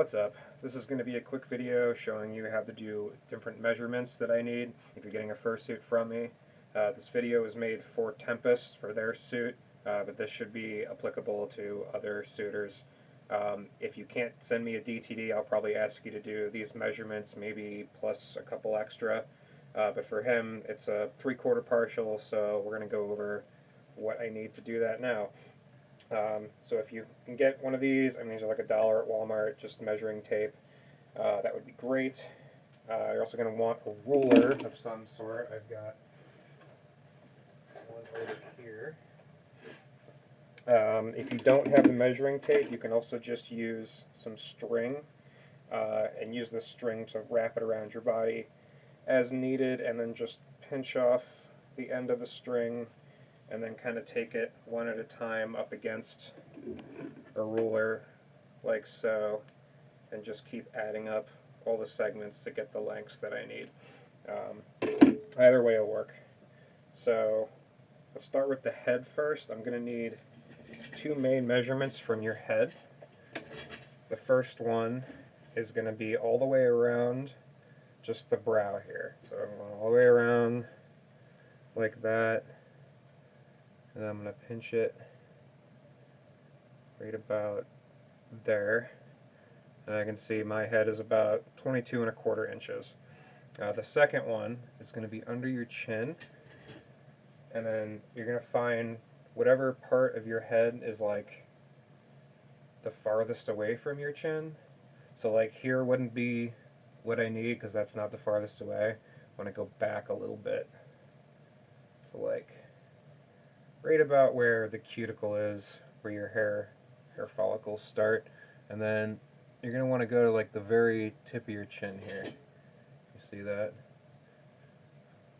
What's up? This is going to be a quick video showing you how to do different measurements that I need if you're getting a fursuit from me. This video is made for Tempest for their suit, but this should be applicable to other suitors. If you can't send me a DTD, I'll probably ask you to do these measurements, maybe plus a couple extra. But for him, it's a 3/4 partial, so we're going to go over what I need to do that now. So if you can get one of these, I mean these are like $1 at Walmart, just measuring tape, that would be great. You're also going to want a ruler of some sort. I've got one over here. If you don't have the measuring tape, you can also just use some string and use the string to wrap it around your body as needed, and then just pinch off the end of the string and then kind of take it one at a time up against a ruler like so, and just keep adding up all the segments to get the lengths that I need. Either way will work. So let's start with the head first. I'm going to need 2 main measurements from your head. The first one is going to be all the way around just the brow here. So I'm going all the way around like that. And I'm going to pinch it right about there. And I can see my head is about 22¼ inches. The second one is going to be under your chin. And then you're going to find whatever part of your head is like the farthest away from your chin. So like here wouldn't be what I need because that's not the farthest away. I want to go back a little bit. So like right about where the cuticle is, where your hair follicles start, and then you're going to want to go to like the very tip of your chin here. You see that?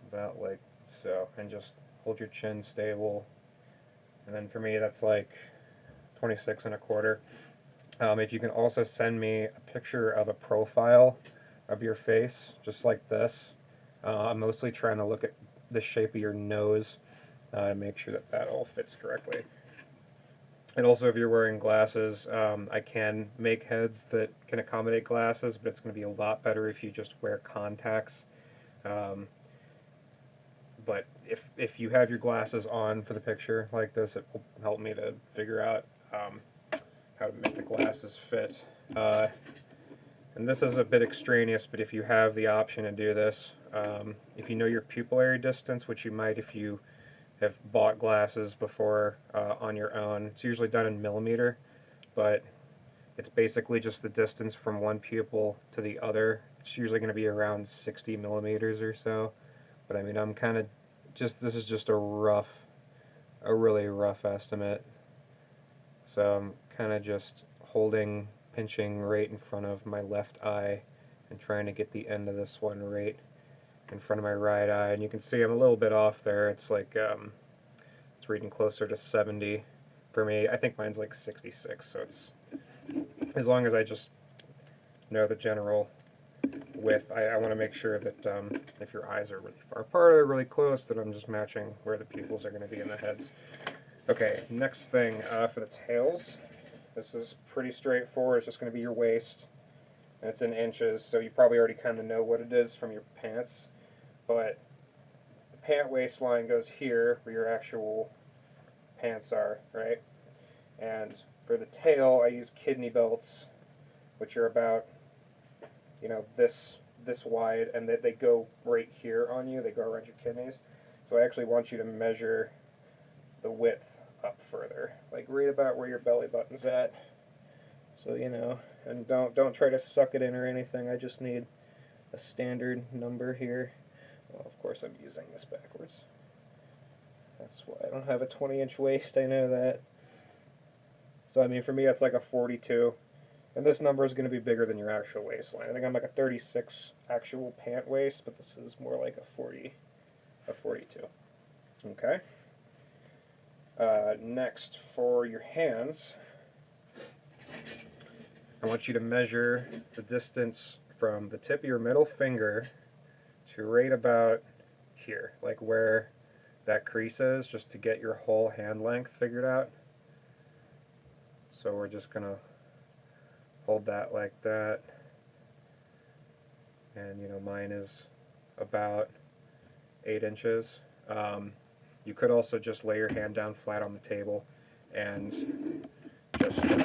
About like so, and just hold your chin stable. And then for me that's like 26¼ if you can also send me a picture of a profile of your face, just like this. I'm mostly trying to look at the shape of your nose to make sure that that all fits correctly. And also if you're wearing glasses, I can make heads that can accommodate glasses, but it's going to be a lot better if you just wear contacts. But if you have your glasses on for the picture like this, it will help me to figure out how to make the glasses fit. And this is a bit extraneous, but if you have the option to do this, if you know your pupillary distance, which you might if you have bought glasses before on your own, it's usually done in millimeter, but it's basically just the distance from one pupil to the other. It's usually going to be around 60 millimeters or so. But I mean, I'm kind of this is just a really rough estimate. So I'm kind of just pinching right in front of my left eye and trying to get the end of this one right in front of my right eye. And you can see I'm a little bit off there. It's like, it's reading closer to 70 for me. I think mine's like 66, so it's, as long as I just know the general width, I want to make sure that if your eyes are really far apart or really close, that I'm just matching where the pupils are going to be in the heads. Okay, next thing for the tails. This is pretty straightforward. It's just going to be your waist, and it's in inches, so you probably already kind of know what it is from your pants. But the pant waistline goes here where your actual pants are, right? And for the tail, I use kidney belts, which are about, you know, this wide, and they go right here on you. They go around your kidneys. So I actually want you to measure the width up further, like right about where your belly button's at. So you know, and don't try to suck it in or anything. I just need a standard number here. Well, of course I'm using this backwards. That's why I don't have a 20-inch waist. I know that. So I mean, for me, it's like a 42. And this number is going to be bigger than your actual waistline. I think I'm like a 36 actual pant waist, but this is more like a 42. Okay. Next, for your hands, I want you to measure the distance from the tip of your middle finger to right about here, like where that crease is, just to get your whole hand length figured out. So we're just going to hold that like that. And you know, mine is about 8 inches. You could also just lay your hand down flat on the table and just you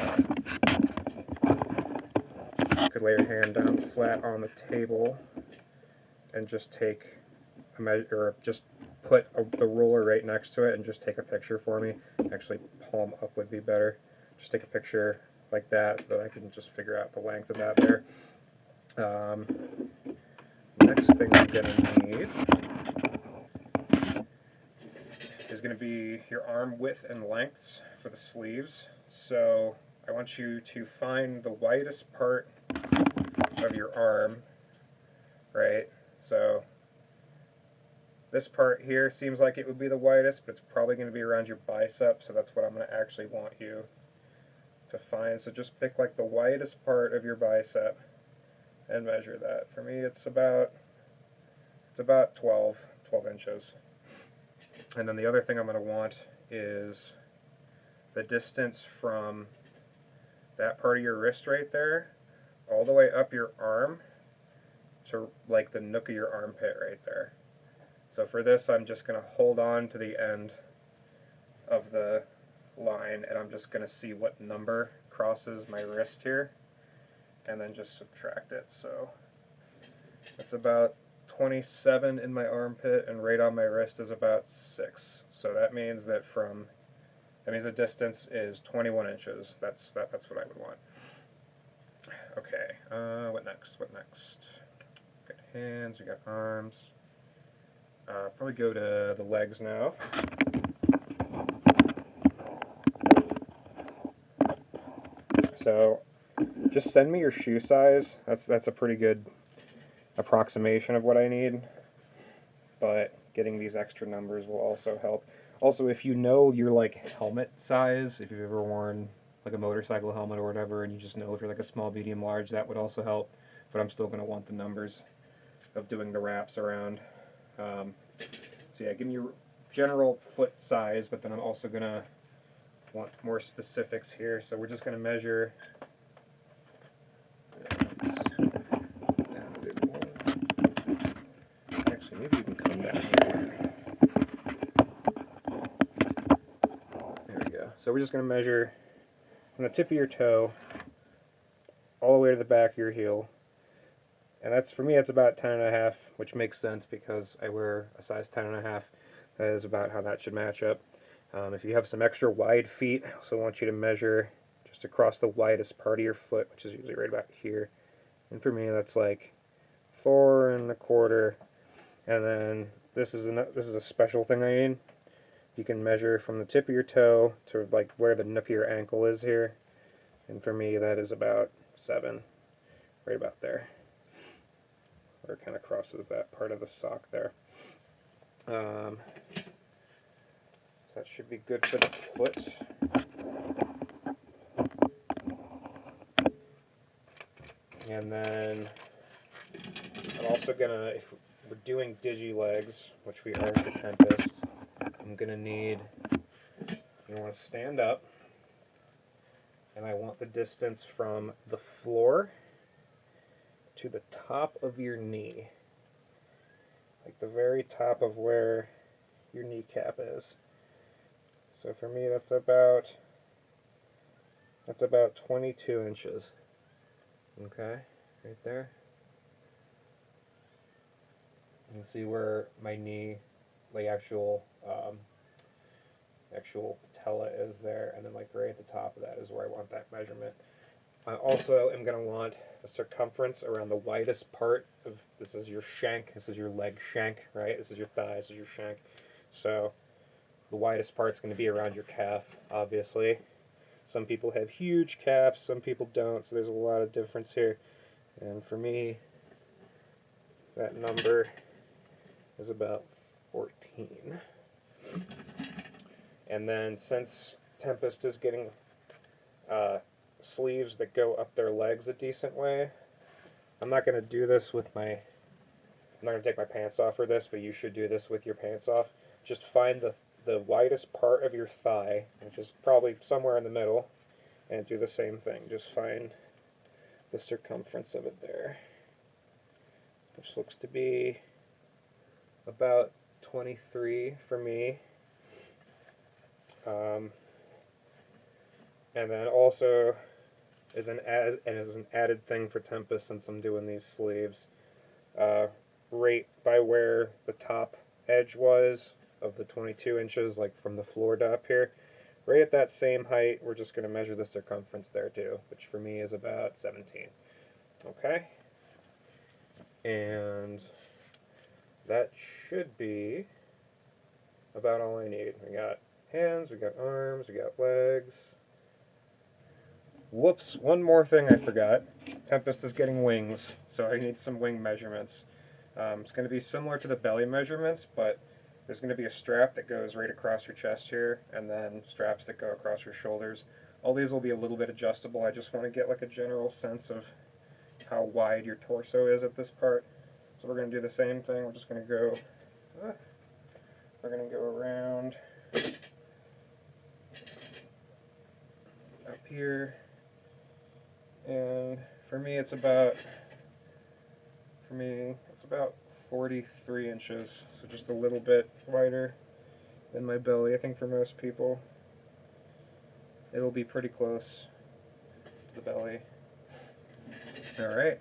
could lay your hand down flat on the table and just take a measure, or just put the ruler right next to it and just take a picture for me. Actually, palm up would be better. Just take a picture like that so that I can just figure out the length of that there. Next thing I'm going to need is going to be your arm width and lengths for the sleeves. So I want you to find the widest part of your arm, right? So this part here seems like it would be the widest, but it's probably going to be around your bicep, so that's what I'm going to actually want you to find. So just pick like the widest part of your bicep and measure that. For me, it's about 12 inches. And then the other thing I'm going to want is the distance from that part of your wrist right there all the way up your arm to like the nook of your armpit right there. So for this, I'm just going to hold on to the end of the line, and I'm just going to see what number crosses my wrist here, and then just subtract it. So it's about 27 in my armpit, and right on my wrist is about 6. So that means that the distance is 21 inches. That's what I would want. Okay, what next? What next? We got hands, we got arms. Probably go to the legs now. So just send me your shoe size. That's a pretty good approximation of what I need, but getting these extra numbers will also help. Also, if you know your like helmet size, if you've ever worn like a motorcycle helmet or whatever, and you just know if you're like a small, medium, large, that would also help. But I'm still going to want the numbers of doing the wraps around. So yeah, give me your general foot size, but then I'm also going to want more specifics here. So we're just going to measure. Actually, maybe you can come down here. There we go. So we're just going to measure from the tip of your toe all the way to the back of your heel. And that's, for me, it's about 10.5, which makes sense because I wear a size 10.5. That is about how that should match up. If you have some extra wide feet, I also want you to measure just across the widest part of your foot, which is usually right about here. And for me, that's like 4.25. And then this is a special thing I need. You can measure from the tip of your toe to like where the nook of your ankle is here. And for me, that is about 7, right about there. Where it kind of crosses that part of the sock there. So that should be good for the foot. And then I'm also gonna, if we're doing digi legs, which we are for Tempest, I'm gonna need, you want to stand up, and I want the distance from the floor to the top of your knee, like the very top of where your kneecap is. So for me, that's about 22 inches. Okay, right there. You can see where my knee, like actual patella is there, and then like right at the top of that is where I want that measurement. I also am going to want the circumference around the widest part of, this is your shank, this is your leg shank, right? This is your thigh, this is your shank. So the widest part's going to be around your calf, obviously. Some people have huge calves, some people don't, so there's a lot of difference here. And for me, that number is about 14. And then since Tempest is getting sleeves that go up their legs a decent way, I'm not going to do this with my, I'm not going to take my pants off for this, but you should do this with your pants off. Just find the widest part of your thigh, which is probably somewhere in the middle, and do the same thing. Just find the circumference of it there, which looks to be about 23 for me. And then also as an added thing for Tempest, since I'm doing these sleeves, right by where the top edge was of the 22 inches, like from the floor to up here, right at that same height, we're just going to measure the circumference there too, which for me is about 17. Okay? And that should be about all I need. We got hands, we got arms, we got legs. Whoops, one more thing I forgot. Tempest is getting wings, so I need some wing measurements. It's going to be similar to the belly measurements, but there's going to be a strap that goes right across your chest here, and then straps that go across your shoulders. All these will be a little bit adjustable. I just want to get like a general sense of how wide your torso is at this part. So we're going to do the same thing. We're just going to go, we're going to go around up here, and for me it's about 43 inches, so just a little bit wider than my belly. I think for most people it'll be pretty close to the belly. Alright.